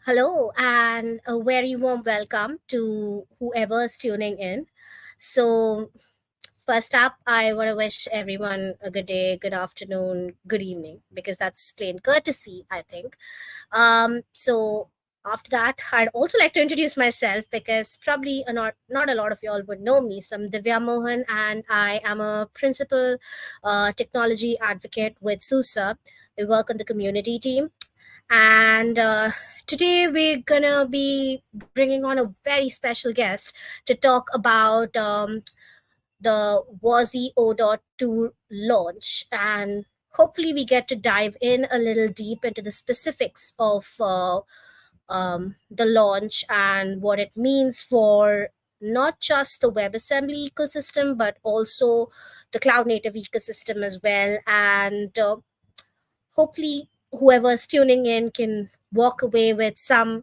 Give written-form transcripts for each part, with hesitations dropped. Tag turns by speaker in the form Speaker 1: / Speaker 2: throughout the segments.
Speaker 1: Hello, and a very warm welcome to whoever is tuning in. So, first up, I want to wish everyone a good day, good afternoon, good evening, because that's plain courtesy, I think. So, after that, I'd also like to introduce myself because probably not a lot of y'all would know me. So, I'm Divya Mohan, and I am a principal technology advocate with SUSE. We work on the community team and today we're gonna be bringing on a very special guest to talk about the WASI 0.2 launch, and hopefully we get to dive in a little deep into the specifics of the launch and what it means for not just the WebAssembly ecosystem but also the cloud native ecosystem as well. And hopefully whoever's tuning in can walk away with some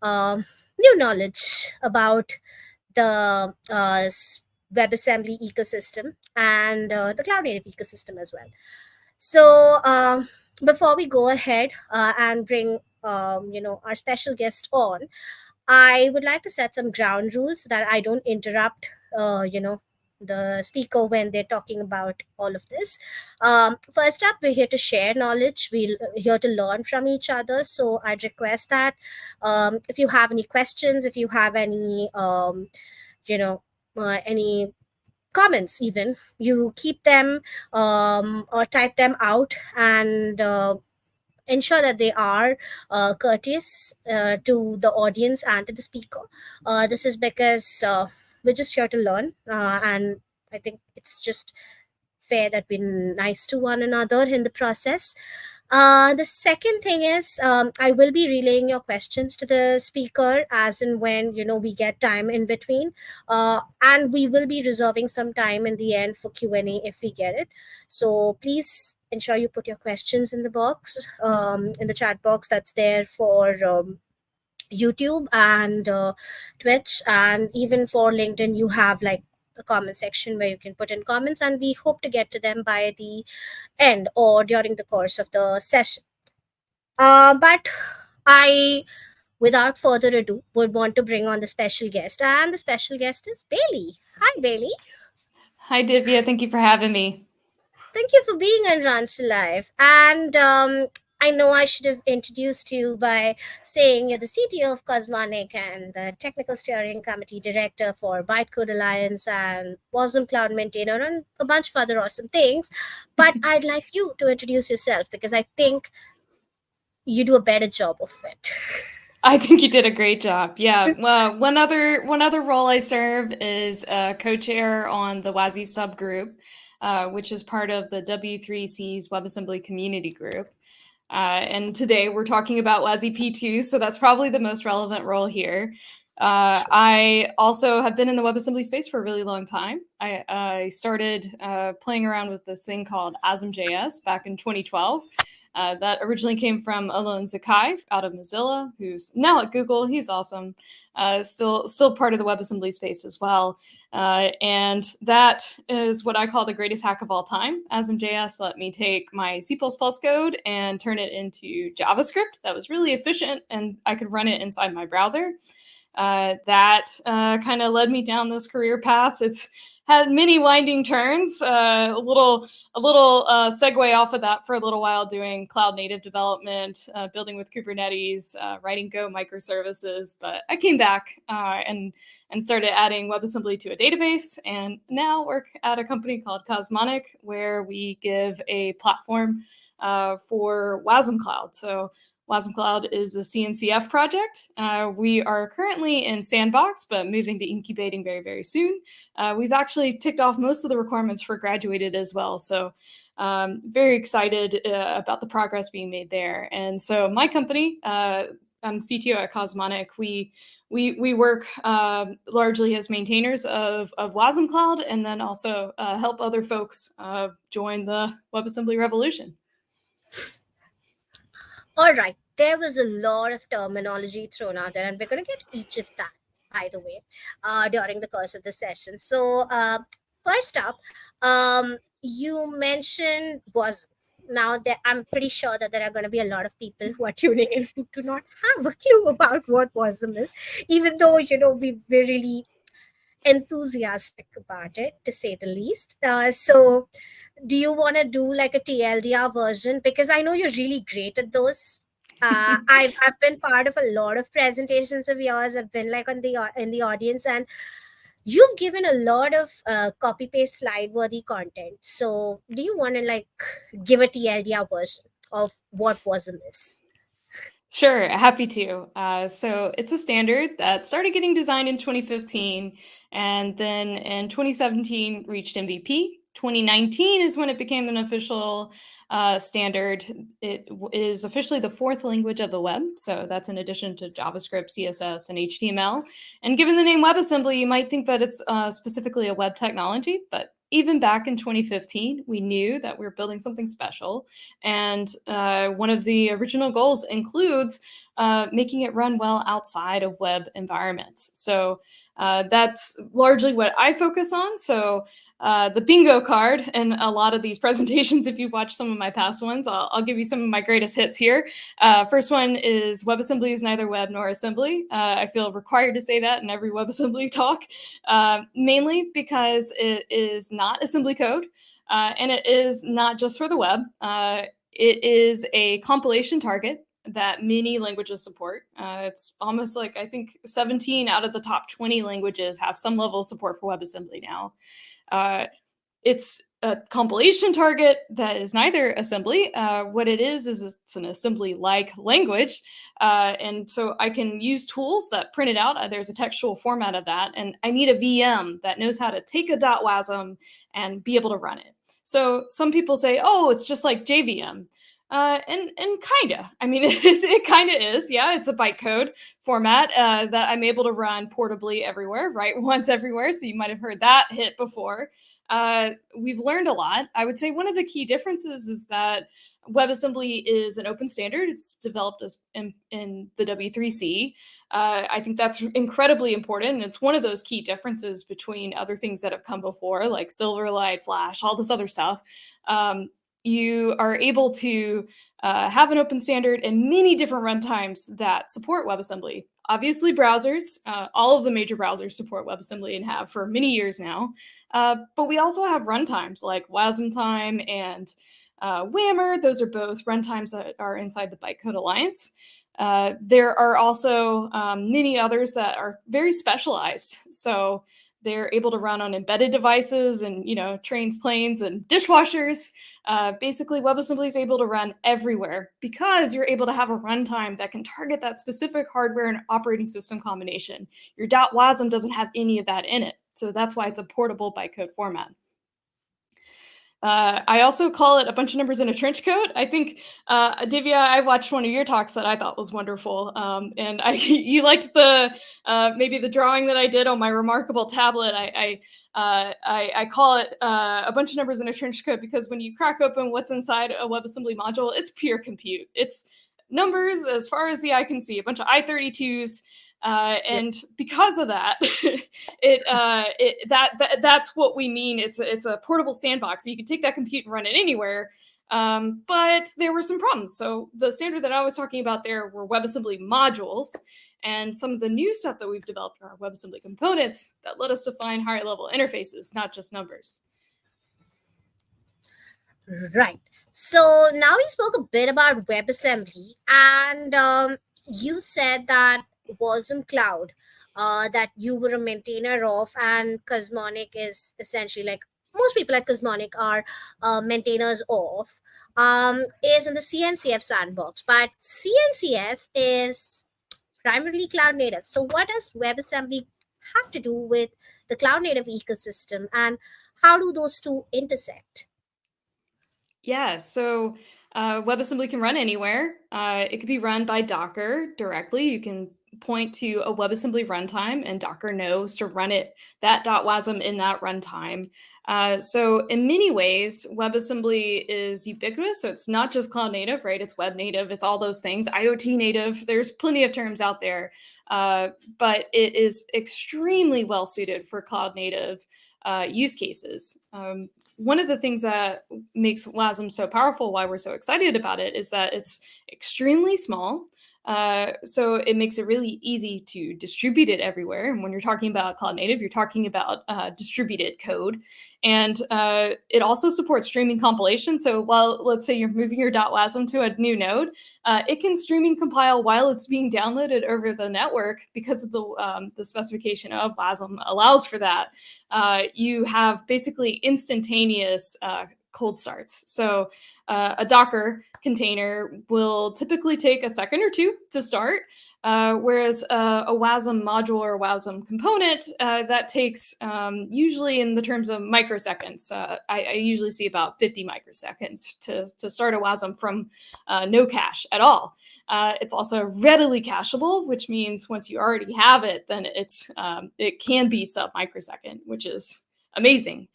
Speaker 1: new knowledge about the WebAssembly ecosystem and the cloud native ecosystem as well. So before we go ahead and bring our special guest on, I would like to set some ground rules so that I don't interrupt, the speaker when they're talking about all of this. First up, we're here to share knowledge. We're here to learn from each other. So I'd request that if you have any questions, if you have any, any comments, even you keep them or type them out and ensure that they are courteous to the audience and to the speaker. This is because we're just here to learn, and I think it's just fair that we're nice to one another in the process. The second thing is I will be relaying your questions to the speaker as and when we get time in between, and we will be reserving some time in the end for Q&A if we get it. So please ensure you put your questions in the box, in the chat box that's there for YouTube and Twitch, and even for LinkedIn you have like a comment section where you can put in comments, and we hope to get to them by the end or during the course of the session. But I, without further ado, would want to bring on the special guest, and the special guest is Bailey. Hi, Bailey.
Speaker 2: Hi, Divya. Thank you for having me.
Speaker 1: Thank you for being on Runs to Life. And I know I should have introduced you by saying you're the CTO of Cosmonic and the Technical Steering Committee Director for Bytecode Alliance and Awesome Cloud Maintainer and a bunch of other awesome things. But I'd like you to introduce yourself because I think you do a better job of it.
Speaker 2: I think you did a great job. Yeah. One other role I serve is co-chair on the WASI subgroup, which is part of the W3C's WebAssembly community group. And today we're talking about WASI P2, so that's probably the most relevant role here. I also have been in the WebAssembly space for a really long time. I started playing around with this thing called ASM.js back in 2012. That originally came from Alon Zakai out of Mozilla, who's now at Google. He's awesome. Still part of the WebAssembly space as well. And that is what I call the greatest hack of all time. ASM.js let me take my C++ code and turn it into JavaScript. That was really efficient, and I could run it inside my browser. That kind of led me down this career path. It's had many winding turns. A little segue off of that for a little while, doing cloud native development, building with Kubernetes, writing Go microservices. But I came back and started adding WebAssembly to a database, and now work at a company called Cosmonic, where we give a platform for WASM Cloud. So WASM Cloud is a CNCF project. We are currently in sandbox, but moving to incubating very, very soon. We've actually ticked off most of the requirements for graduated as well. So very excited about the progress being made there. And so my company, I'm CTO at Cosmonic. We work largely as maintainers of WASM Cloud, and then also help other folks join the WebAssembly revolution.
Speaker 1: All right, there was a lot of terminology thrown out there, and we're going to get each of that, by the way, during the course of the session. So, first up, you mentioned WASM. now that I'm pretty sure that there are going to be a lot of people who are tuning in who do not have a clue about what WASM is, even though, we're really enthusiastic about it, to say the least. So do you want to do like a TLDR version? Because I know you're really great at those. I've been part of a lot of presentations of yours. I've been like in the audience, and you've given a lot of copy paste slide worthy content. So do you want to like give a TLDR version of what WASM is?
Speaker 2: Sure, happy to. So it's a standard that started getting designed in 2015 and then in 2017 reached MVP. 2019 is when it became an official standard. It is officially the fourth language of the web. So that's in addition to JavaScript, CSS, and HTML. And given the name WebAssembly, you might think that it's specifically a web technology, but even back in 2015, we knew that we were building something special. And one of the original goals includes making it run well outside of web environments. So that's largely what I focus on. So the bingo card in a lot of these presentations, if you've watched some of my past ones, I'll give you some of my greatest hits here. First one is WebAssembly is neither web nor assembly. I feel required to say that in every WebAssembly talk, mainly because it is not assembly code. And it is not just for the web. It is a compilation target that many languages support. It's almost like I think 17 out of the top 20 languages have some level of support for WebAssembly now. It's a compilation target that is neither assembly. What it is it's an assembly-like language. And so I can use tools that print it out. There's a textual format of that. And I need a VM that knows how to take a .wasm and be able to run it. So some people say, oh, it's just like JVM. And kinda. I mean, it kind of is. Yeah, it's a bytecode format that I'm able to run portably everywhere, right? Once everywhere. So you might have heard that hit before. We've learned a lot. I would say one of the key differences is that WebAssembly is an open standard. It's developed as in the W3C. I think that's incredibly important. And it's one of those key differences between other things that have come before, like Silverlight, Flash, all this other stuff. You are able to have an open standard and many different runtimes that support WebAssembly. Obviously, browsers, all of the major browsers support WebAssembly and have for many years now. But we also have runtimes like WASMtime and Whammer. Those are both runtimes that are inside the Bytecode Alliance. There are also many others that are very specialized. So they're able to run on embedded devices and, trains, planes, and dishwashers. Basically, WebAssembly is able to run everywhere because you're able to have a runtime that can target that specific hardware and operating system combination. Your .wasm doesn't have any of that in it. So that's why it's a portable bytecode format. I also call it a bunch of numbers in a trench coat. I think, Divya, I watched one of your talks that I thought was wonderful. And you liked maybe the drawing that I did on my remarkable tablet. I call it a bunch of numbers in a trench coat because when you crack open what's inside a WebAssembly module, it's pure compute. It's numbers as far as the eye can see, a bunch of I32s. And because of that, that's what we mean. It's a portable sandbox. So you can take that compute and run it anywhere. But there were some problems. So the standard that I was talking about there were WebAssembly modules. And some of the new stuff that we've developed are WebAssembly components that let us define higher level interfaces, not just numbers.
Speaker 1: Right. So now we spoke a bit about WebAssembly, and you said that WASM Cloud, that you were a maintainer of, and Cosmonic is essentially like most people at Cosmonic are maintainers of, is in the CNCF sandbox. But CNCF is primarily cloud native. So what does WebAssembly have to do with the cloud native ecosystem, and how do those two intersect?
Speaker 2: Yeah, so WebAssembly can run anywhere. It could be run by Docker directly. You can point to a WebAssembly runtime, and Docker knows to run that .wasm in that runtime. So in many ways, WebAssembly is ubiquitous. So it's not just cloud native, right? It's web native. It's all those things. IoT native. There's plenty of terms out there, but it is extremely well suited for cloud native use cases. One of the things that makes WASM so powerful, why we're so excited about it, is that it's extremely small. So it makes it really easy to distribute it everywhere. And when you're talking about Cloud Native, you're talking about distributed code. And it also supports streaming compilation. So while, let's say, you're moving your .wasm to a new node, it can streaming compile while it's being downloaded over the network because of the specification of WASM allows for that. You have basically instantaneous cold starts. So a Docker container will typically take a second or two to start, whereas a WASM module or WASM component, that takes usually in the terms of microseconds. I usually see about 50 microseconds to start a WASM from no cache at all. It's also readily cacheable, which means once you already have it, then it can be sub-microsecond, which is amazing.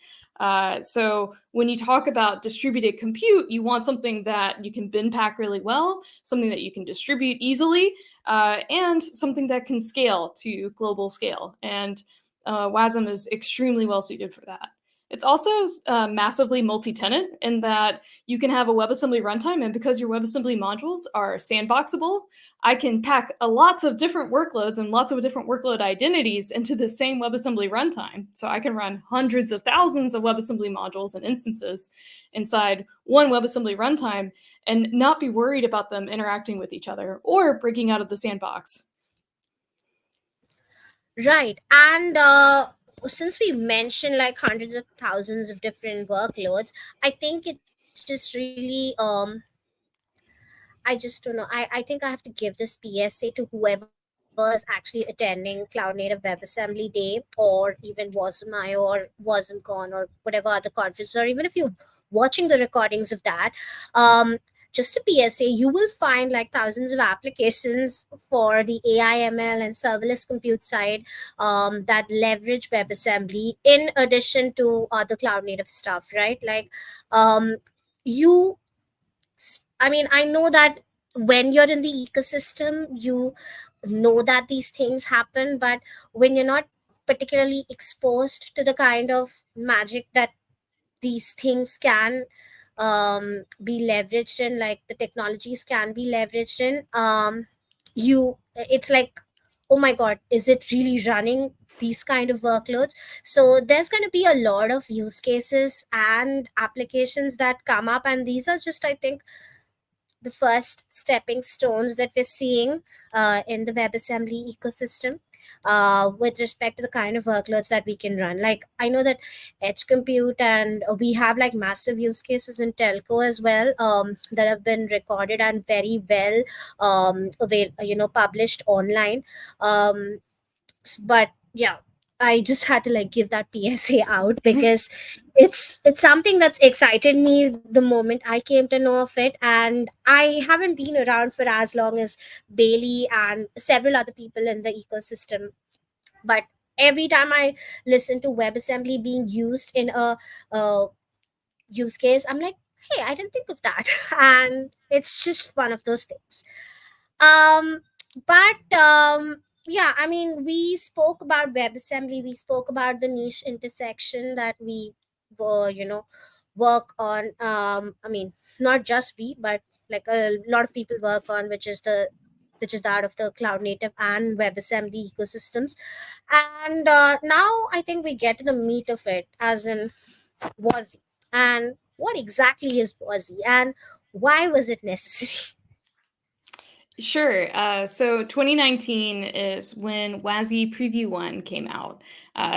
Speaker 2: So when you talk about distributed compute, you want something that you can bin pack really well, something that you can distribute easily, and something that can scale to global scale. And WASM is extremely well suited for that. It's also massively multi-tenant in that you can have a WebAssembly runtime, and because your WebAssembly modules are sandboxable, I can pack lots of different workloads and lots of different workload identities into the same WebAssembly runtime. So I can run hundreds of thousands of WebAssembly modules and instances inside one WebAssembly runtime and not be worried about them interacting with each other or breaking out of the sandbox.
Speaker 1: Right. And since we mentioned like hundreds of thousands of different workloads, I think it's just really I just don't know. I think I have to give this PSA to whoever is actually attending Cloud Native WebAssembly Day, or even WASMI or WASMCon or whatever other conference, or even if you're watching the recordings of that. Just a PSA, you will find like thousands of applications for the AI, ML, and serverless compute side that leverage WebAssembly in addition to other cloud native stuff, right? Like, you I mean, I know that when you're in the ecosystem, you know that these things happen, but when you're not particularly exposed to the kind of magic that these things can be leveraged in, like the technologies can be leveraged in, it's like, oh my god, is it really running these kind of workloads? So there's going to be a lot of use cases and applications that come up, and these are just, I think, the first stepping stones that we're seeing in the WebAssembly ecosystem with respect to the kind of workloads that we can run. Like, I know that edge compute, and we have like massive use cases in telco as well, that have been recorded and very well published online. But yeah, I just had to like give that PSA out because it's something that's excited me the moment I came to know of it, and I haven't been around for as long as Bailey and several other people in the ecosystem. But every time I listen to WebAssembly being used in a use case, I'm like, hey, I didn't think of that. And it's just one of those things. um but yeah, I mean, we spoke about WebAssembly, we spoke about the niche intersection that we were work on. I mean, not just we, but like a lot of people work on, which is that of the cloud native and WebAssembly ecosystems. And now I think we get to the meat of it, as in WASI. And what exactly is WASI, and why was it necessary?
Speaker 2: Sure. So 2019 is when WASI Preview 1 came out.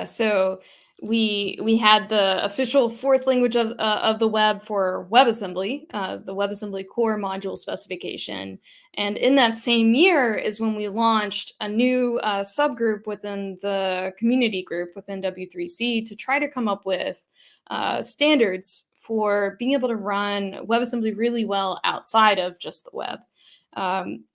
Speaker 2: So we had the official fourth language of the web for WebAssembly, the WebAssembly core module specification. And in that same year is when we launched a new subgroup within the community group within W3C to try to come up with standards for being able to run WebAssembly really well outside of just the web.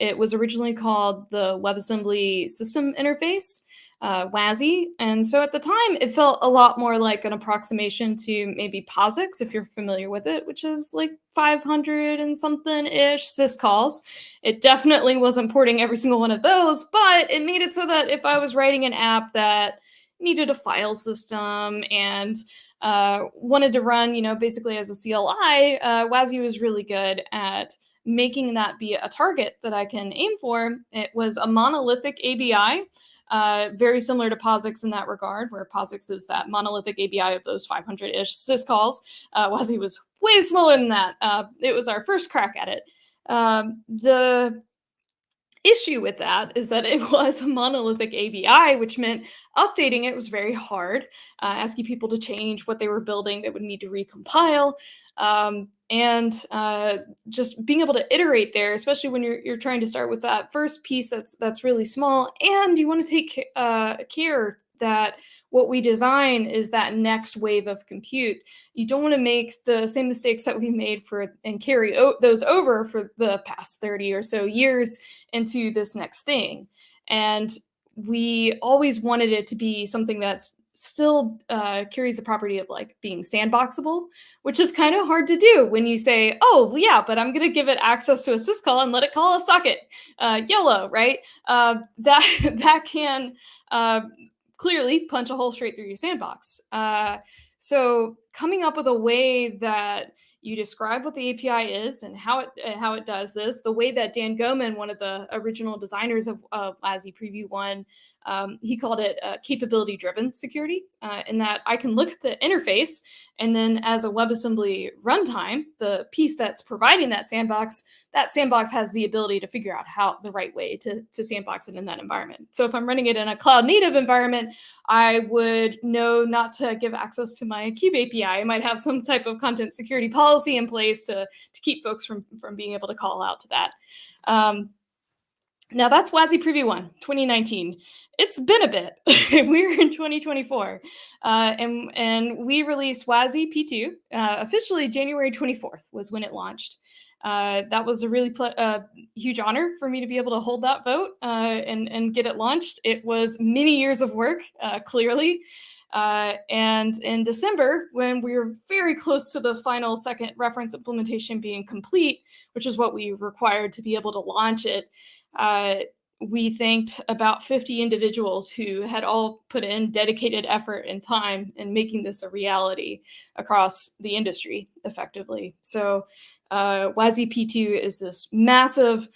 Speaker 2: It was originally called the WebAssembly System Interface, WASI. And so at the time, it felt a lot more like an approximation to maybe POSIX, if you're familiar with it, which is like 500 and something-ish syscalls. It definitely wasn't porting every single one of those, but it made it so that if I was writing an app that needed a file system and wanted to run, basically as a CLI, WASI was really good at making that be a target that I can aim for. It was a monolithic ABI, very similar to POSIX in that regard, where POSIX is that monolithic ABI of those 500-ish syscalls. WASI was way smaller than that. It was our first crack at it. The issue with that is that it was a monolithic ABI, which meant updating it was very hard, asking people to change what they were building. They would need to recompile, and just being able to iterate there, especially when you're trying to start with that first piece that's really small, and you want to take care that what we design is that next wave of compute. You don't want to make the same mistakes that we made and carry those over for the past 30 or so years into this next thing. And we always wanted it to be something that's still carries the property of like being sandboxable, which is kind of hard to do when you say, oh yeah, but I'm going to give it access to a syscall and let it call a socket, YOLO, right? That can clearly punch a hole straight through your sandbox. So coming up with a way that you describe what the API is and how it does this, the way that Dan Goman, one of the original designers of WASI Preview 1, he called it capability-driven security, in that I can look at the interface, and then as a WebAssembly runtime, the piece that's providing that sandbox has the ability to figure out how the right way to sandbox it in that environment. So if I'm running it in a Cloud Native environment, I would know not to give access to my Cube API. I might have some type of content security policy in place to keep folks from being able to call out to that. Now that's WASI Preview 1, 2019. It's been a bit. We're in 2024. And we released WASI P2. Officially January 24th was when it launched. That was a really huge honor for me to be able to hold that vote and get it launched. It was many years of work, clearly. And in December, when we were very close to the final second reference implementation being complete, which is what we required to be able to launch it, we thanked about 50 individuals who had all put in dedicated effort and time in making this a reality across the industry effectively. So WASI P2 is this massive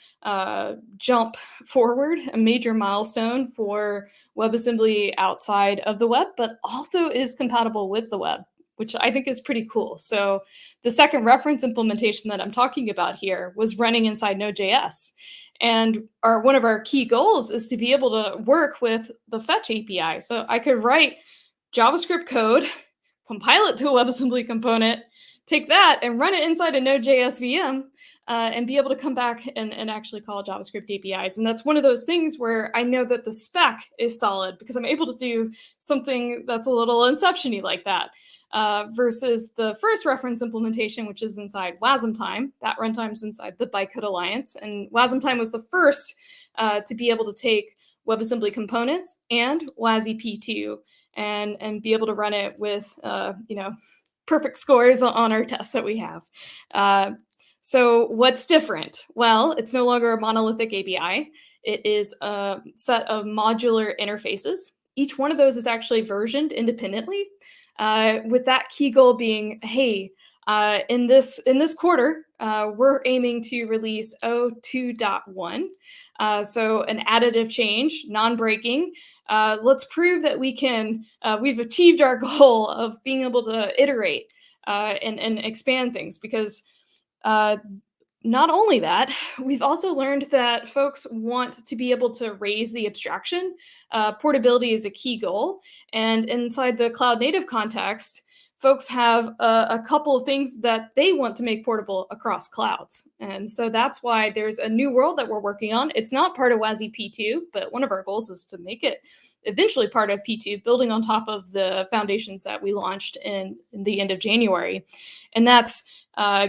Speaker 2: jump forward, a major milestone for WebAssembly outside of the web, but also is compatible with the web, which I think is pretty cool. So the second reference implementation that I'm talking about here was running inside Node.js. And one of our key goals is to be able to work with the fetch API. So I could write JavaScript code, compile it to a WebAssembly component, take that and run it inside a Node.js VM, and be able to come back and actually call JavaScript APIs. And that's one of those things where I know that the spec is solid because I'm able to do something that's a little Inception-y like that. Versus the first reference implementation, which is inside WASMtime. That runtime's inside the Bytecode Alliance. And WASMtime was the first to be able to take WebAssembly components and WASI P2 and be able to run it with perfect scores on our tests that we have. So what's different? Well, it's no longer a monolithic API. It is a set of modular interfaces. Each one of those is actually versioned independently. With that key goal being, hey, in this quarter, we're aiming to release 2.1. So an additive change, non-breaking. Let's prove that we've achieved our goal of being able to iterate and expand things, because not only that, we've also learned that folks want to be able to raise the abstraction. Portability is a key goal. And inside the cloud native context, folks have a couple of things that they want to make portable across clouds. And so that's why there's a new world that we're working on. It's not part of WASI P2, but one of our goals is to make it eventually part of P2, building on top of the foundations that we launched in the end of January. And that's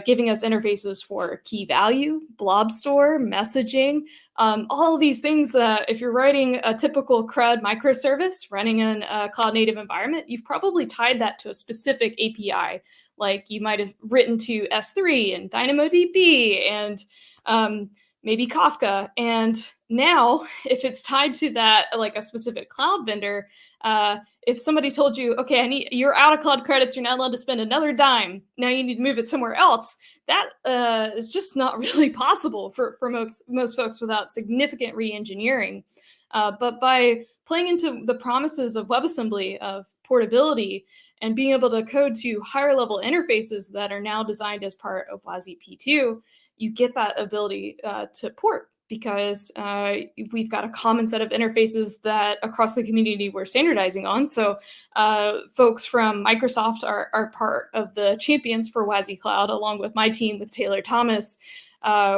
Speaker 2: giving us interfaces for key value, blob store, messaging, all of these things that if you're writing a typical CRUD microservice running in a cloud native environment, you've probably tied that to a specific API. Like you might have written to S3 and DynamoDB and maybe Kafka. And now, if it's tied to that, like a specific cloud vendor, if somebody told you, okay, you're out of cloud credits, you're not allowed to spend another dime, now you need to move it somewhere else, that is just not really possible for most folks without significant re-engineering. But by playing into the promises of WebAssembly, of portability, and being able to code to higher level interfaces that are now designed as part of WASI P2, you get that ability to port, because we've got a common set of interfaces that across the community we're standardizing on. So folks from Microsoft are part of the champions for WASI Cloud, along with my team with Taylor Thomas.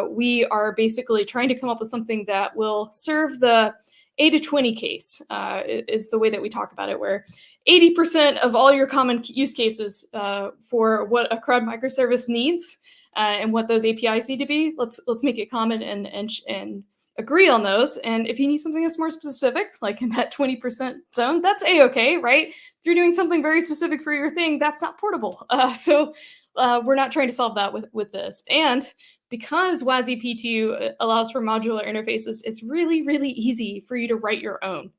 Speaker 2: We are basically trying to come up with something that will serve the 80-20 case, is the way that we talk about it, where 80% of all your common use cases for what a CRUD microservice needs and what those APIs need to be, let's make it common and agree on those. And if you need something that's more specific, like in that 20% zone, that's a-okay, right? If you're doing something very specific for your thing, that's not portable. So we're not trying to solve that with this. And because WASI P2 allows for modular interfaces, it's really, really easy for you to write your own.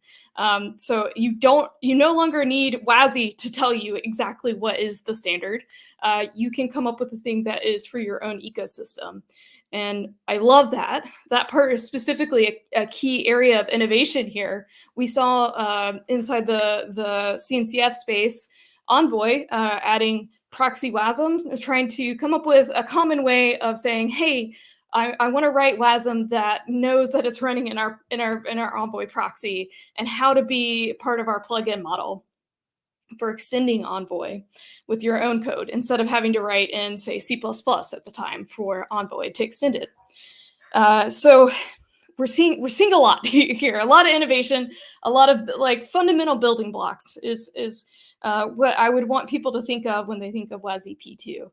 Speaker 2: So you no longer need WASI to tell you exactly what is the standard. You can come up with a thing that is for your own ecosystem. And I love that. That part is specifically a key area of innovation here. We saw inside the CNCF space, Envoy adding proxy WASM, trying to come up with a common way of saying, hey, I want to write WASM that knows that it's running in our Envoy proxy, and how to be part of our plugin model for extending Envoy with your own code, instead of having to write in, say, C++ at the time for Envoy to extend it. So we're seeing a lot here, a lot of innovation, a lot of like fundamental building blocks is what I would want people to think of when they think of WASI P2.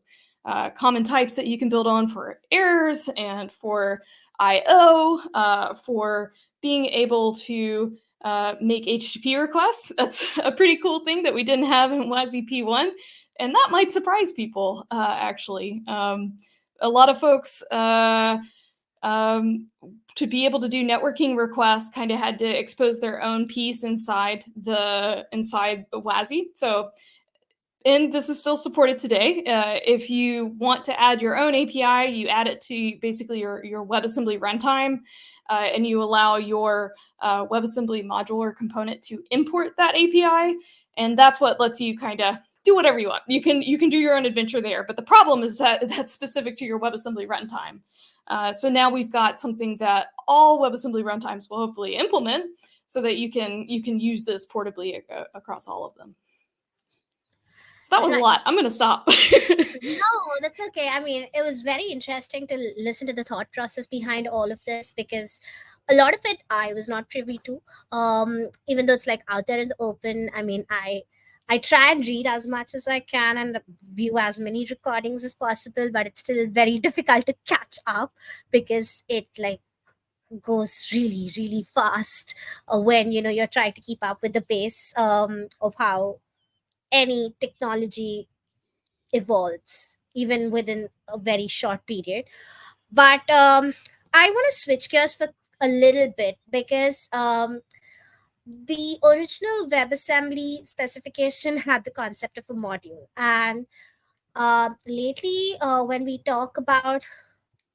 Speaker 2: Common types that you can build on for errors and for I/O, for being able to make HTTP requests. That's a pretty cool thing that we didn't have in WASI P1, and that might surprise people, actually. A lot of folks, to be able to do networking requests, kind of had to expose their own piece inside WASI. So, and this is still supported today. If you want to add your own API, you add it to basically your WebAssembly runtime, and you allow your WebAssembly modular component to import that API, and that's what lets you kind of do whatever you want. You can do your own adventure there, but the problem is that that's specific to your WebAssembly runtime. So now we've got something that all WebAssembly runtimes will hopefully implement, so that you can use this portably across all of them. So that was a lot. I'm going to stop.
Speaker 1: No, that's okay. I mean, it was very interesting to listen to the thought process behind all of this, because a lot of it I was not privy to. Even though it's like out there in the open, I mean, I try and read as much as I can and view as many recordings as possible, but it's still very difficult to catch up, because it like goes really, really fast when you're trying to keep up with the pace of how any technology evolves, even within a very short period. But I want to switch gears for a little bit, because the original WebAssembly specification had the concept of a module. And lately, when we talk about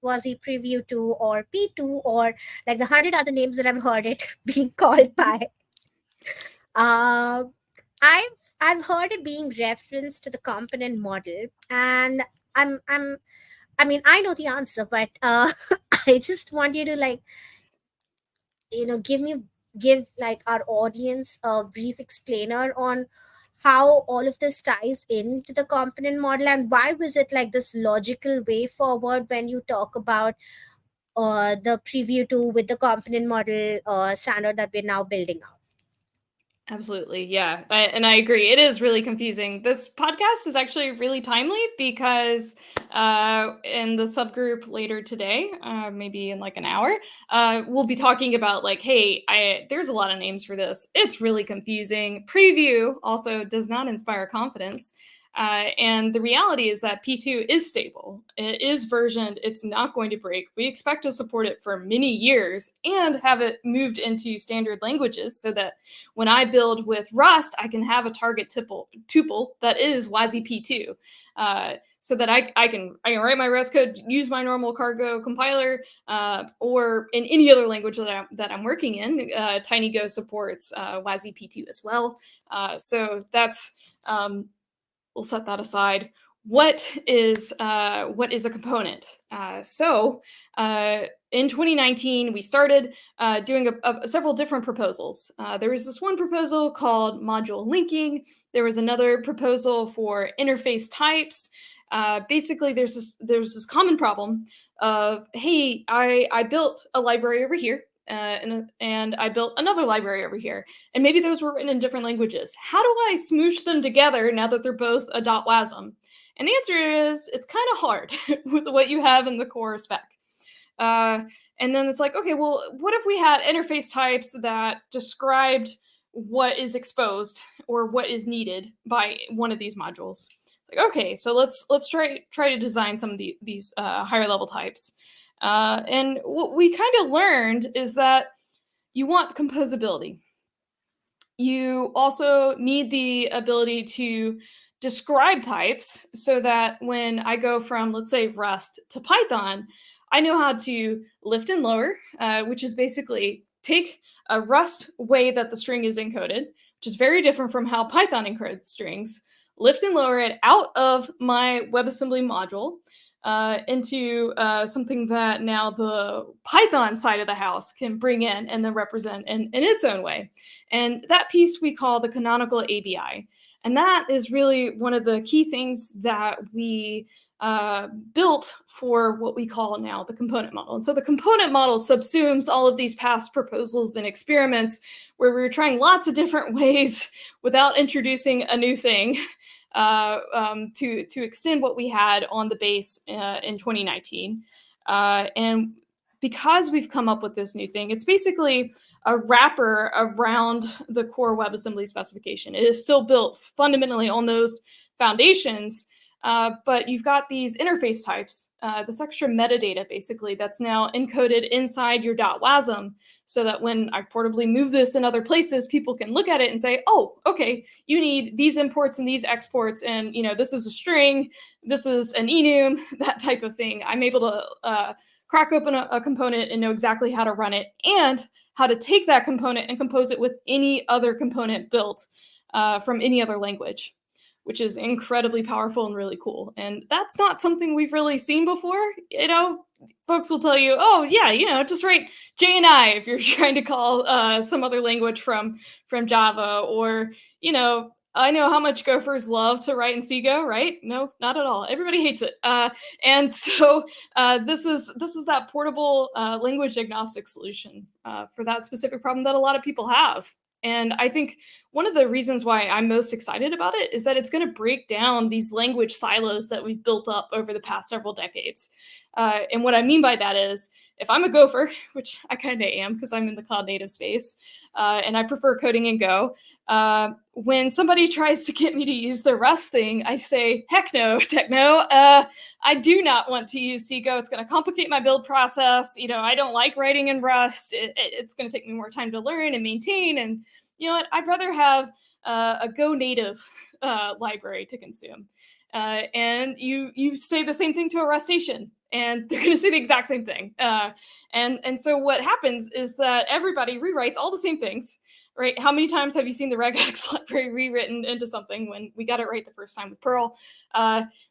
Speaker 1: WASI Preview 2 or P2, or like the 100 other names that I've heard it being called by, I've heard it being referenced to the component model, and I mean, I know the answer, but I just want you to like, give like our audience a brief explainer on how all of this ties into the component model, and why was it like this logical way forward when you talk about the preview 2 with the component model standard that we're now building out.
Speaker 2: Absolutely. Yeah. And I agree. It is really confusing. This podcast is actually really timely, because in the subgroup later today, maybe in like an hour, we'll be talking about like, hey, there's a lot of names for this. It's really confusing. Preview also does not inspire confidence. And the reality is that P2 is stable. It is versioned. It's not going to break. We expect to support it for many years and have it moved into standard languages so that when I build with Rust, I can have a target tuple that is WASI P2. So that I can write my Rust code, use my normal cargo compiler, or in any other language that I'm working in. TinyGo supports WASI P2 as well. So that's we'll set that aside. What is a component? In 2019, we started doing several different proposals. There was this one proposal called module linking. There was another proposal for interface types. Basically, there's this common problem of, hey, I built a library over here, and I built another library over here. And maybe those were written in different languages. How do I smoosh them together now that they're both a .wasm? And the answer is, it's kind of hard with what you have in the core spec. And then it's like, okay, well, what if we had interface types that described what is exposed or what is needed by one of these modules? It's like, okay, so let's try to design some of these higher level types. And what we kind of learned is that you want composability. You also need the ability to describe types so that when I go from, let's say, Rust to Python, I know how to lift and lower, which is basically take a Rust way that the string is encoded, which is very different from how Python encodes strings, lift and lower it out of my WebAssembly module, into something that now the Python side of the house can bring in and then represent in its own way. And that piece we call the canonical ABI. And that is really one of the key things that we built for what we call now the component model. And so the component model subsumes all of these past proposals and experiments where we were trying lots of different ways without introducing a new thing to extend what we had on the base in 2019. And because we've come up with this new thing, it's basically a wrapper around the core WebAssembly specification. It is still built fundamentally on those foundations, but you've got these interface types, this extra metadata basically that's now encoded inside your .wasm, so that when I portably move this in other places, people can look at it and say, oh, okay, you need these imports and these exports, and this is a string, this is an enum, that type of thing. I'm able to crack open a component and know exactly how to run it and how to take that component and compose it with any other component built from any other language, which is incredibly powerful and really cool. And that's not something we've really seen before. Folks will tell you, oh yeah, just write J and I if you're trying to call some other language from Java, or I know how much Gophers love to write in CGO, right? No, not at all. Everybody hates it. And so this is that portable language agnostic solution for that specific problem that a lot of people have. And I think one of the reasons why I'm most excited about it is that it's going to break down these language silos that we've built up over the past several decades. And what I mean by that is, if I'm a Gopher, which I kind of am because I'm in the cloud native space, and I prefer coding in Go, when somebody tries to get me to use the Rust thing, I say, heck no, techno. I do not want to use CGO. It's going to complicate my build process. I don't like writing in Rust. It's going to take me more time to learn and maintain. And you know what? I'd rather have a Go native library to consume. And you say the same thing to a Rustation, and they're going to say the exact same thing. And so what happens is that everybody rewrites all the same things, right? How many times have you seen the regex library rewritten into something when we got it right the first time with Perl?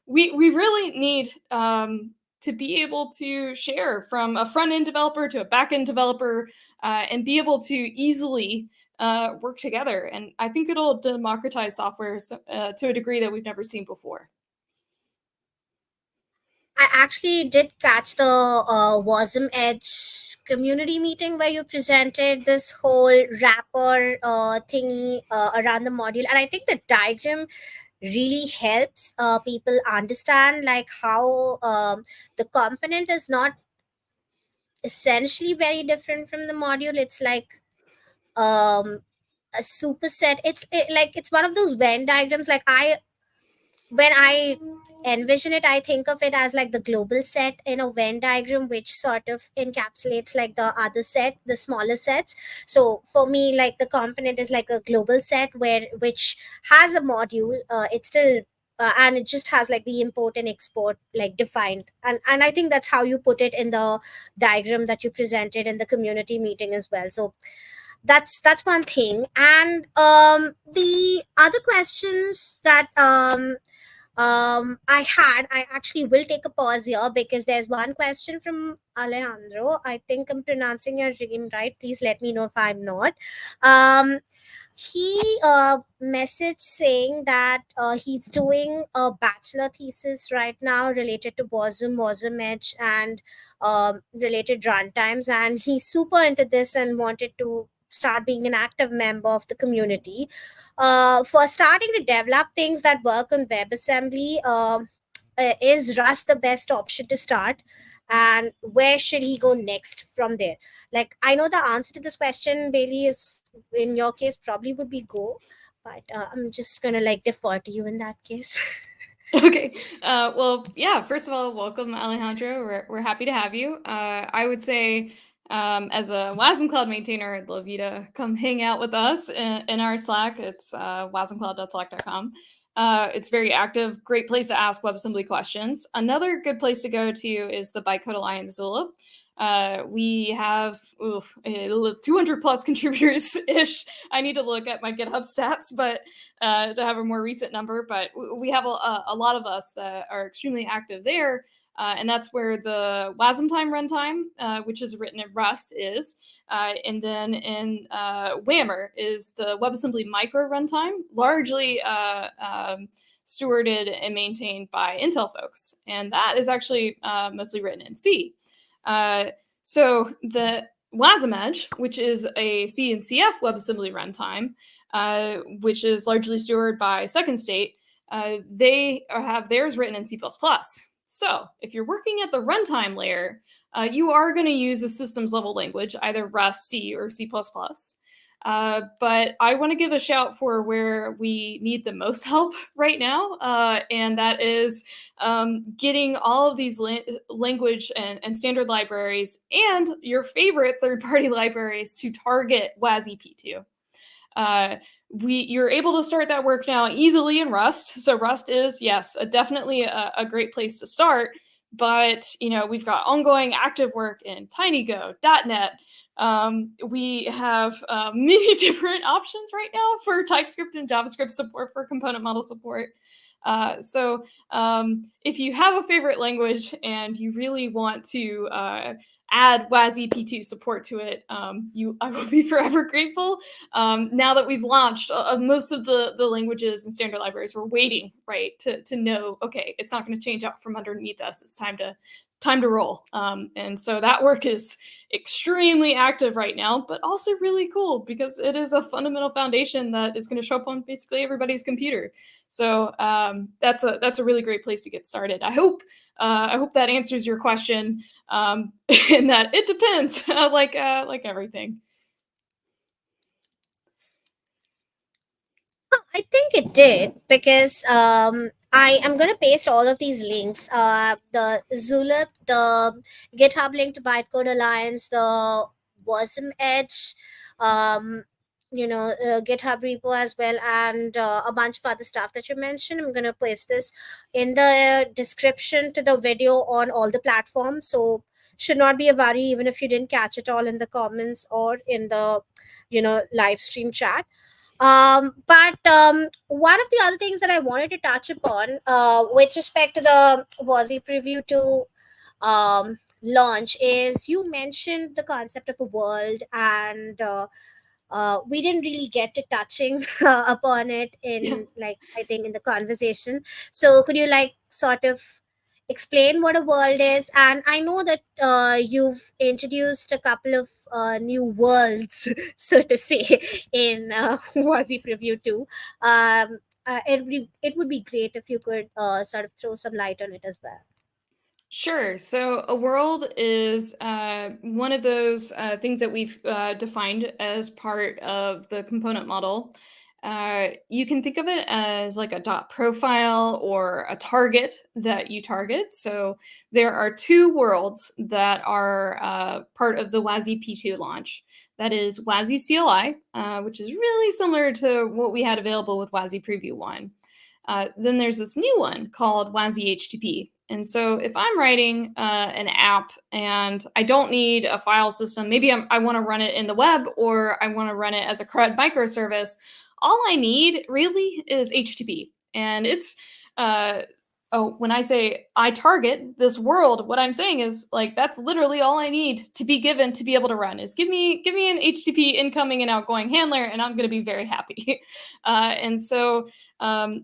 Speaker 2: We really need to be able to share from a front-end developer to a back-end developer and be able to easily work together. And I think it'll democratize software to a degree that we've never seen before.
Speaker 1: I actually did catch the WASM Edge community meeting where you presented this whole wrapper thingy around the module. And I think the diagram really helps people understand like how the component is not essentially very different from the module. It's like a superset. It's one of those Venn diagrams. Like when I envision it, I think of it as like the global set in a Venn diagram, which sort of encapsulates like the other set, the smaller sets. So for me, like the component is like a global set where which has a module. It's still and it just has like the import and export like defined, and I think that's how you put it in the diagram that you presented in the community meeting as well. So that's one thing. And the other questions that I actually will take a pause here because there's one question from Alejandro. I think I'm pronouncing your name right. Please let me know if I'm not. Um, he messaged saying that he's doing a bachelor thesis right now related to WASM Edge, and related runtimes, and he's super into this and wanted to start being an active member of the community. For starting to develop things that work on WebAssembly, is Rust the best option to start? And where should he go next from there? Like, I know the answer to this question, Bailey, is in your case probably would be Go, but I'm just gonna like defer to you in that case.
Speaker 2: Okay. Well, yeah. First of all, welcome, Alejandro. We're happy to have you. I would say, as a WASM Cloud maintainer, I'd love you to come hang out with us in our Slack. It's wasmcloud.slack.com. It's very active. Great place to ask WebAssembly questions. Another good place to go to is the Bytecode Alliance Zula. We have 200 plus contributors ish. I need to look at my GitHub stats, but to have a more recent number. But we have a lot of us that are extremely active there. And that's where the WASM time runtime, which is written in Rust, is. And then in WAMR is the WebAssembly micro runtime, largely stewarded and maintained by Intel folks. And that is actually mostly written in C. So the WASM Edge, which is a C and CF WebAssembly runtime, which is largely stewarded by Second State, they have theirs written in C++. So if you're working at the runtime layer, you are going to use a systems level language, either Rust, C, or C++. But I want to give a shout for where we need the most help right now, and that is getting all of these language and standard libraries and your favorite third-party libraries to target WASI P2. You're able to start that work now easily in Rust. So Rust is, yes, definitely a great place to start. But we've got ongoing active work in TinyGo, .NET. We have many different options right now for TypeScript and JavaScript support, for component model support. So if you have a favorite language and you really want to add WASI P2 support to it, I will be forever grateful. Now that we've launched most of the languages and standard libraries, we're waiting, right, to know, okay, it's not going to change out from underneath us. It's time to roll. And so that work is extremely active right now, but also really cool because it is a fundamental foundation that is going to show up on basically everybody's computer. So that's a really great place to get started. I hope that answers your question, in that it depends, like everything.
Speaker 1: I think it did because I am going to paste all of these links. The Zulip, the GitHub link to Bytecode Alliance, the WASM Edge, GitHub repo as well, and a bunch of other stuff that you mentioned. I'm going to paste this in the description to the video on all the platforms. So should not be a worry, even if you didn't catch it all in the comments or in the live stream chat. But one of the other things that I wanted to touch upon, with respect to the WASI Preview 2 launch, is you mentioned the concept of a world, and we didn't really get to touching upon it in, like, I think in the conversation. So could you like sort of explain what a world is? And I know that you've introduced a couple of new worlds, so to say, in WASI Preview 2. It would be great if you could sort of throw some light on it as well.
Speaker 2: Sure. So a world is one of those things that we've defined as part of the component model. you can think of it as like a dot profile or a target that you target. So there are two worlds that are part of the WASI P2 launch. That is WASI CLI, which is really similar to what we had available with WASI Preview 1. Then there's this new one called WASI HTTP. And so if I'm writing an app and I don't need a file system, maybe I want to run it in the web or I want to run it as a CRUD microservice, all I need really is HTTP. And it's, when I say I target this world, what I'm saying is like, that's literally all I need to be given to be able to run is give me an HTTP incoming and outgoing handler, and I'm going to be very happy. And so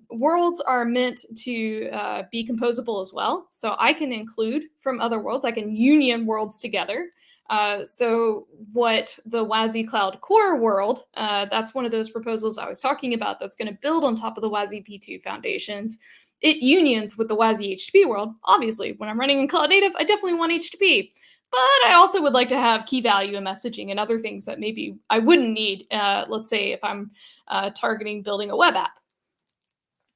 Speaker 2: worlds are meant to be composable as well. So I can include from other worlds, I can union worlds together. So what the WASI Cloud Core world, that's one of those proposals I was talking about that's going to build on top of the WASI P2 foundations. It unions with the WASI HTTP world. Obviously, when I'm running in Cloud Native, I definitely want HTTP. But I also would like to have key value and messaging and other things that maybe I wouldn't need, let's say, if I'm targeting building a web app.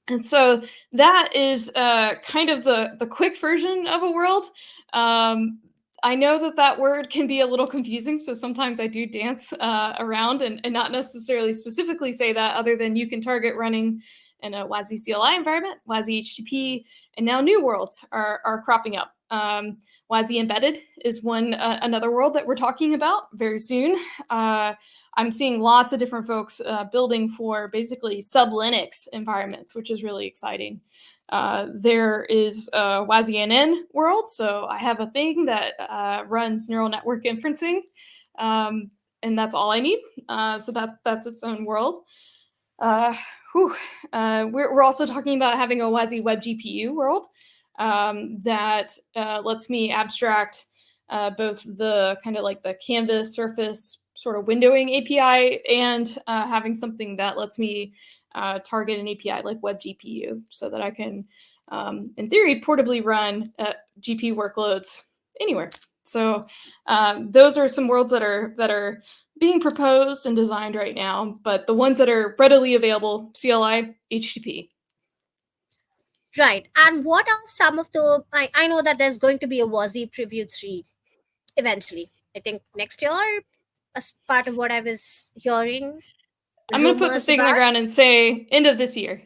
Speaker 2: And so that is kind of the quick version of a world. I know that word can be a little confusing, so sometimes I do dance around and not necessarily specifically say that, other than you can target running in a WASI CLI environment, WASI HTTP, and now new worlds are cropping up. WASI Embedded is another world that we're talking about very soon. I'm seeing lots of different folks building for basically sub-Linux environments, which is really exciting. There is a WASI NN world, so I have a thing that runs neural network inferencing, and that's all I need. So that's its own world. We're also talking about having a WASI Web GPU world that lets me abstract both the kind of like the canvas surface sort of windowing API and having something that lets me target an API like Web GPU, so that I can, in theory, portably run GPU workloads anywhere. So those are some worlds that are being proposed and designed right now, but the ones that are readily available, CLI, HTTP.
Speaker 1: Right. And what are some of the, I know that there's going to be a WASI Preview 3 eventually. I think next year, as part of what I was hearing.
Speaker 2: I'm going to put the stake in the ground and say end of this year.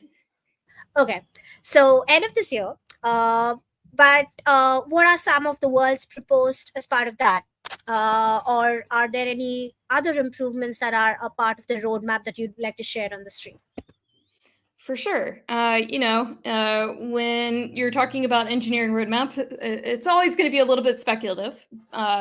Speaker 1: Okay. So end of this year. But what are some of the worlds proposed as part of that? Or are there any other improvements that are a part of the roadmap that you'd like to share on the stream?
Speaker 2: For sure. When you're talking about engineering roadmap, it's always going to be a little bit speculative.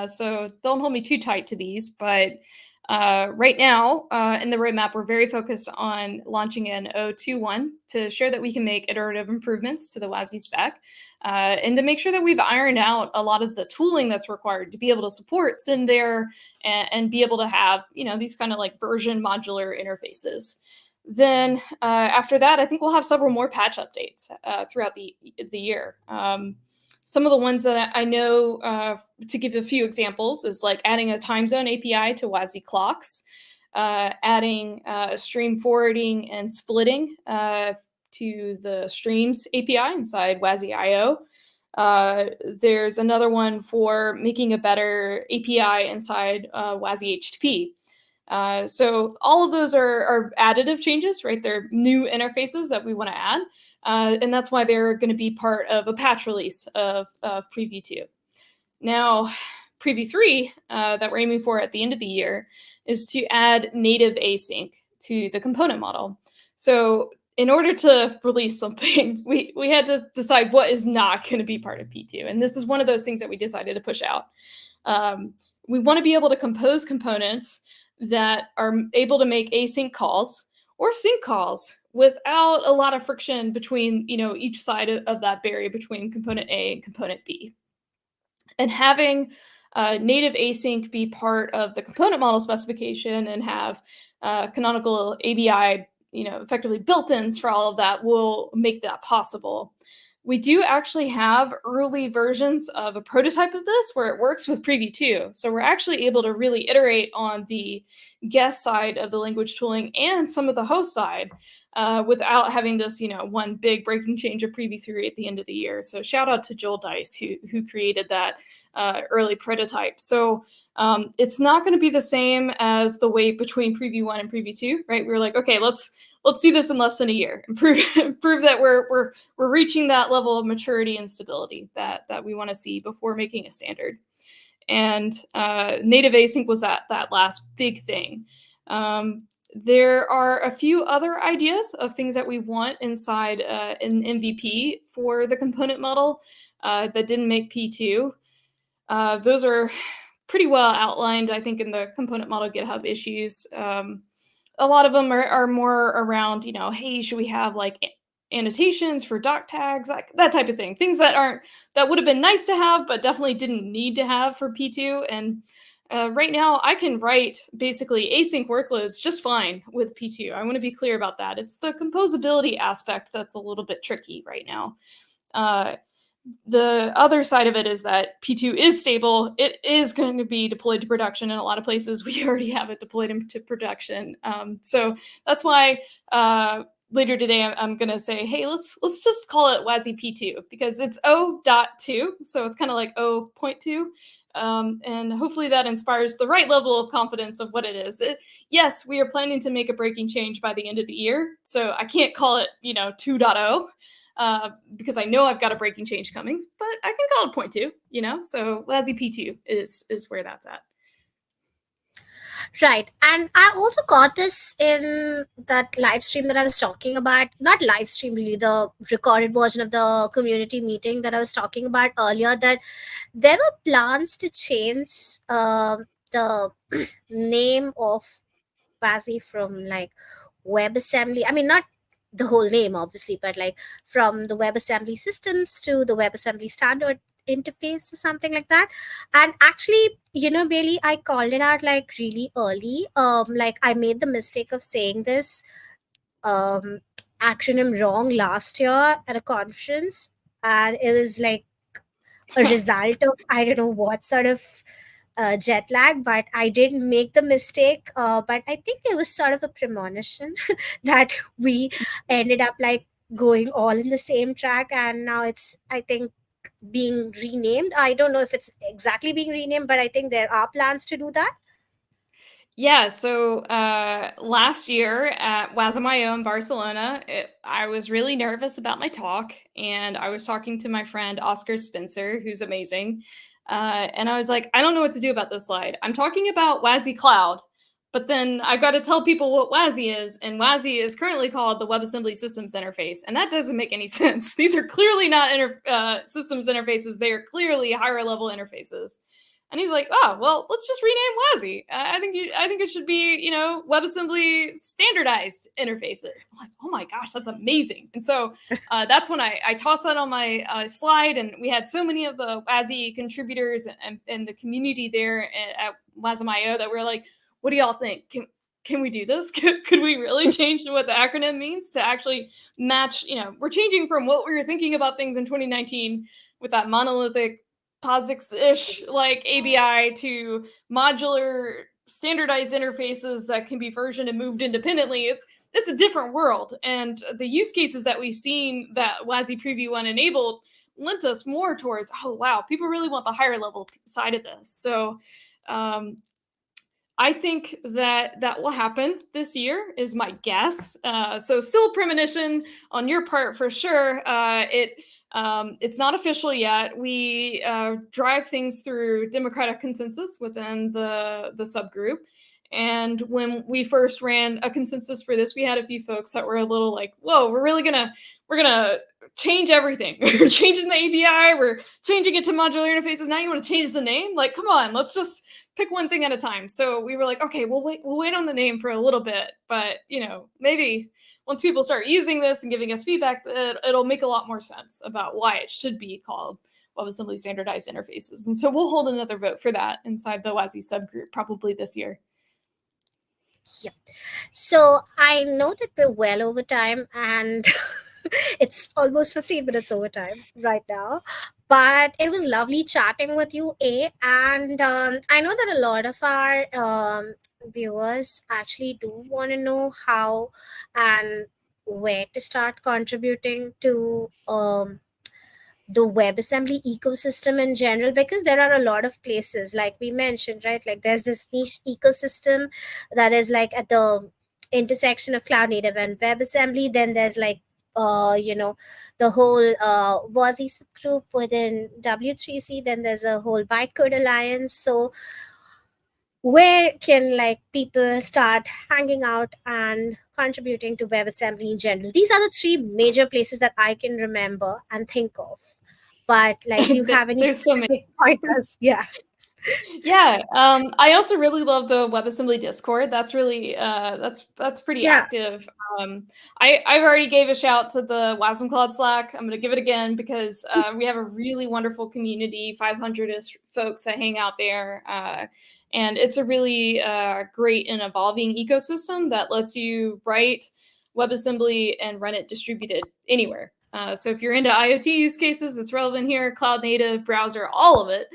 Speaker 2: So don't hold me too tight to these. But right now in the roadmap, we're very focused on launching an 0.2.1 to share that we can make iterative improvements to the WASI spec and to make sure that we've ironed out a lot of the tooling that's required to be able to support SIMDARE and be able to have, these kind of like version modular interfaces. Then after that, I think we'll have several more patch updates throughout the year. Some of the ones that I know, to give a few examples, is like adding a time zone API to WASI clocks, adding stream forwarding and splitting to the streams API inside WASI IO. There's another one for making a better API inside WASI HTTP. So all of those are additive changes, right? They're new interfaces that we want to add. And that's why they're going to be part of a patch release of Preview 2. Now, Preview 3 that we're aiming for at the end of the year is to add native async to the component model. So in order to release something, we had to decide what is not going to be part of P2. And this is one of those things that we decided to push out. We want to be able to compose components that are able to make async calls or sync calls without a lot of friction between, each side of that barrier between component A and component B. And having native async be part of the component model specification and have canonical ABI, effectively built-ins for all of that will make that possible. we do actually have early versions of a prototype of this where it works with Preview 2. So we're actually able to really iterate on the guest side of the language tooling and some of the host side without having this, one big breaking change of Preview 3 at the end of the year. So shout out to Joel Dice who created that early prototype. So it's not going to be the same as the wait between Preview 1 and Preview 2, right? We were like, okay, let's do this in less than a year and prove that we're reaching that level of maturity and stability that we want to see before making a standard. And native async was that last big thing. There are a few other ideas of things that we want inside an MVP for the component model that didn't make P2. Those are pretty well outlined, I think, in the component model GitHub issues. A lot of them are more around, hey, should we have like annotations for doc tags, like that type of thing. Things that would have been nice to have, but definitely didn't need to have for P2. And right now, I can write basically async workloads just fine with P2. I want to be clear about that. It's the composability aspect that's a little bit tricky right now. The other side of it is that P2 is stable. It is going to be deployed to production in a lot of places. We already have it deployed into production. So that's why later today I'm going to say, hey, let's just call it WASI P2 because it's 0.2. So it's kind of like 0.2. And hopefully that inspires the right level of confidence of what it is. Yes, we are planning to make a breaking change by the end of the year. So I can't call it, 2.0. Because I know I've got a breaking change coming, but I can call it 0.2, so WASI P2 is where that's at.
Speaker 1: Right. And I also got this in that live stream that I was talking about, not live stream really, the recorded version of the community meeting that I was talking about earlier, that there were plans to change the name of WASI from like WebAssembly. I mean, not the whole name, obviously, but like from the WebAssembly systems to the WebAssembly standard interface or something like that. And actually, Bailey, I called it out like really early. Like I made the mistake of saying this acronym wrong last year at a conference, and it was like a result of I don't know what sort of jet lag, but I did make the mistake. But I think it was sort of a premonition that we ended up like going all in the same track, and now it's, I think, being renamed. I don't know if it's exactly being renamed, but I think there are plans to do that.
Speaker 2: Yeah, so last year at WASI in Barcelona, I was really nervous about my talk, and I was talking to my friend Oscar Spencer, who's amazing. And I was like, I don't know what to do about this slide. I'm talking about WASI Cloud, but then I've got to tell people what WASI is, and WASI is currently called the WebAssembly Systems Interface, and that doesn't make any sense. These are clearly not systems interfaces. They are clearly higher level interfaces. And he's like, oh, well, let's just rename WASI. I think it should be, WebAssembly standardized interfaces. I'm like, oh my gosh, that's amazing. And so that's when I tossed that on my slide, and we had so many of the WASI contributors and the community there at WASI that we're like, what do y'all think? Can we do this? Could we really change what the acronym means to actually match, we're changing from what we were thinking about things in 2019 with that monolithic POSIX-ish like ABI to modular standardized interfaces that can be versioned and moved independently. It's a different world. And the use cases that we've seen that WASI Preview 1 enabled lent us more towards, oh, wow, people really want the higher level side of this. So I think that will happen this year is my guess. So still premonition on your part for sure. It's not official yet. We drive things through democratic consensus within the subgroup. And when we first ran a consensus for this, we had a few folks that were a little like, whoa, we're gonna change everything. We're changing the API, we're changing it to modular interfaces. Now you want to change the name? Like, come on, let's just pick one thing at a time. So we were like, okay, we'll wait on the name for a little bit, but maybe once people start using this and giving us feedback, it'll make a lot more sense about why it should be called WebAssembly Standardized Interfaces. And so we'll hold another vote for that inside the WASI subgroup probably this year.
Speaker 1: Yeah. So I know that we're well over time, and It's almost 15 minutes overtime right now. But it was lovely chatting with you, A. And I know that a lot of our viewers actually do want to know how and where to start contributing to the WebAssembly ecosystem in general, because there are a lot of places, like we mentioned, right? Like there's this niche ecosystem that is like at the intersection of Cloud Native and WebAssembly. Then there's like the whole WASI group within W3C. Then there's a whole Bytecode Alliance. So where can like people start hanging out and contributing to WebAssembly in general? These are the three major places that I can remember and think of. But like, do you have any
Speaker 2: There's so many.
Speaker 1: specific pointers? Yeah.
Speaker 2: Yeah, I also really love the WebAssembly Discord. That's really that's pretty
Speaker 1: Yeah,
Speaker 2: active. I've already gave a shout to the WASM Cloud Slack. I'm going to give it again because we have a really wonderful community, 500ish folks that hang out there, and it's a really great and evolving ecosystem that lets you write WebAssembly and run it distributed anywhere. So if you're into IoT use cases, it's relevant here. Cloud native, browser, all of it.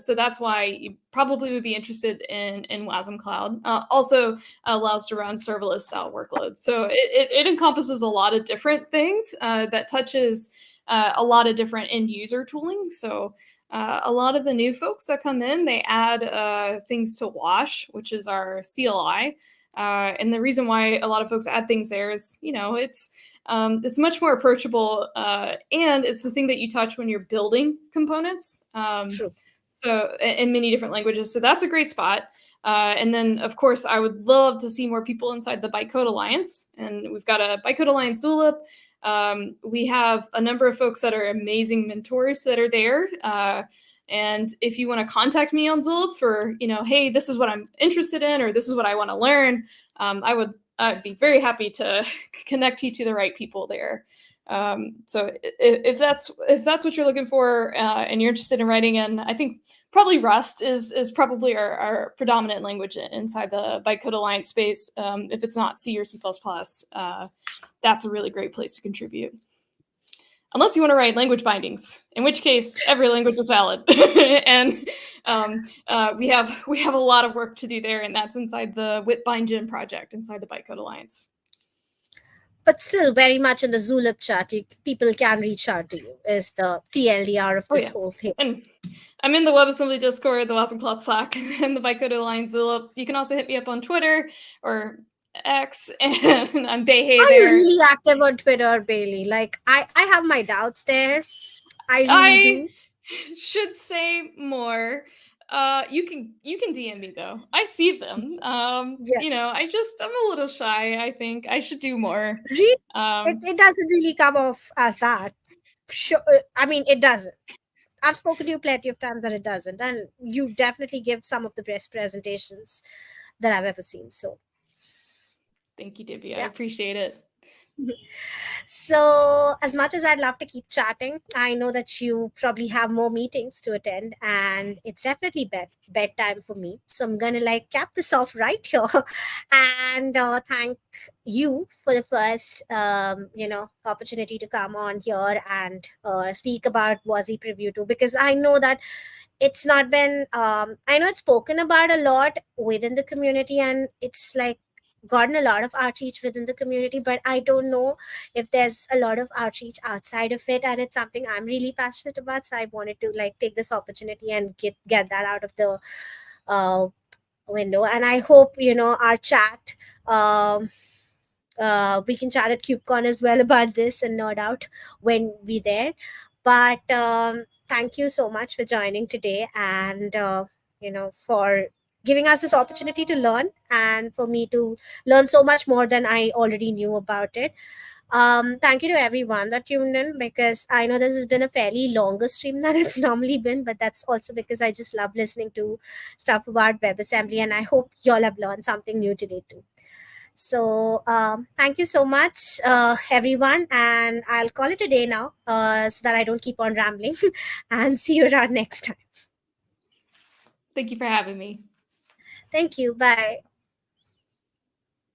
Speaker 2: So that's why you probably would be interested in WASM Cloud. Also allows to run serverless style workloads. So it encompasses a lot of different things that touches a lot of different end user tooling. So a lot of the new folks that come in, they add things to Wash, which is our CLI. And the reason why a lot of folks add things there is, it's much more approachable, and it's the thing that you touch when you're building components.
Speaker 1: true.
Speaker 2: So in many different languages. So that's a great spot. And then, of course, I would love to see more people inside the Bytecode Alliance. And we've got a Bytecode Alliance Zulip. We have a number of folks that are amazing mentors that are there. And if you want to contact me on Zulip for, hey, this is what I'm interested in, or this is what I want to learn, I'd be very happy to connect you to the right people there. So if that's what you're looking for and you're interested in writing in, I think probably Rust is probably our predominant language inside the Bytecode Alliance space. If it's not C or C++, that's a really great place to contribute. Unless you want to write language bindings, in which case every language is valid. And we have a lot of work to do there, and that's inside the WIT-BindGen project inside the Bytecode Alliance.
Speaker 1: But still, very much in the Zulip chat, people can reach out to you, is the TLDR of this whole thing.
Speaker 2: And I'm in the WebAssembly Discord, the WASM Cloud Slack, and the Bytecode Alliance Zulip. You can also hit me up on Twitter or X, and I'm Bayhay
Speaker 1: Are
Speaker 2: there.
Speaker 1: you really active on Twitter, Bailey? Like, I have my doubts there. I really do.
Speaker 2: Should say more. You can DM me though. I see them.
Speaker 1: Yeah.
Speaker 2: I'm a little shy. I think I should do more.
Speaker 1: Really, it doesn't really come off as that. Sure, I mean, it doesn't. I've spoken to you plenty of times that it doesn't, and you definitely give some of the best presentations that I've ever seen. So,
Speaker 2: thank you, Divya.
Speaker 1: yeah.
Speaker 2: I appreciate it.
Speaker 1: So, as much as I'd love to keep chatting, I know that you probably have more meetings to attend, and it's definitely bedtime for me. So, I'm gonna like cap this off right here, and thank you for the first, opportunity to come on here and speak about WASI Preview 2, because I know that it's not been. I know it's spoken about a lot within the community, and it's like gotten a lot of outreach within the community, but I don't know if there's a lot of outreach outside of it, and it's something I'm really passionate about. So I wanted to like take this opportunity and get that out of the window. And I hope our chat, we can chat at KubeCon as well about this and nerd out when we're there. But thank you so much for joining today, and for giving us this opportunity to learn, and for me to learn so much more than I already knew about it. Thank you to everyone that tuned in, because I know this has been a fairly longer stream than it's normally been, but that's also because I just love listening to stuff about WebAssembly, and I hope y'all have learned something new today too. So thank you so much, everyone, and I'll call it a day now, so that I don't keep on rambling. And see you around next time.
Speaker 2: Thank you for having me.
Speaker 1: Thank you. Bye.